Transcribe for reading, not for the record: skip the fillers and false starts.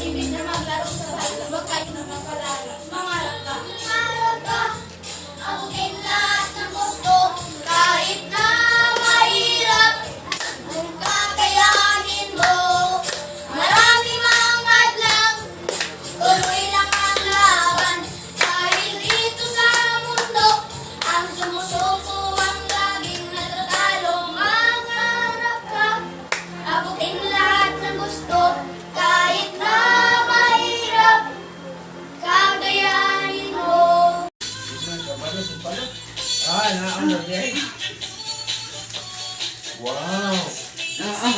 imbis na maglaro sa bahay, huwag kayo na mapalala. Mangarap ka. Mangarap ka. Abutin lahat ng gusto, kahit na mahirap. Kung kakayanin mo, maraming mga lang. Tuloy lang ang laban. Dahil dito sa mundo, ang sumusuko ang laging natatalo. Mangarap ka. Abutin lahat ng gusto, kahit na mahirap. Kakayanin mo. Ah, na-ano din. Wow! Oo.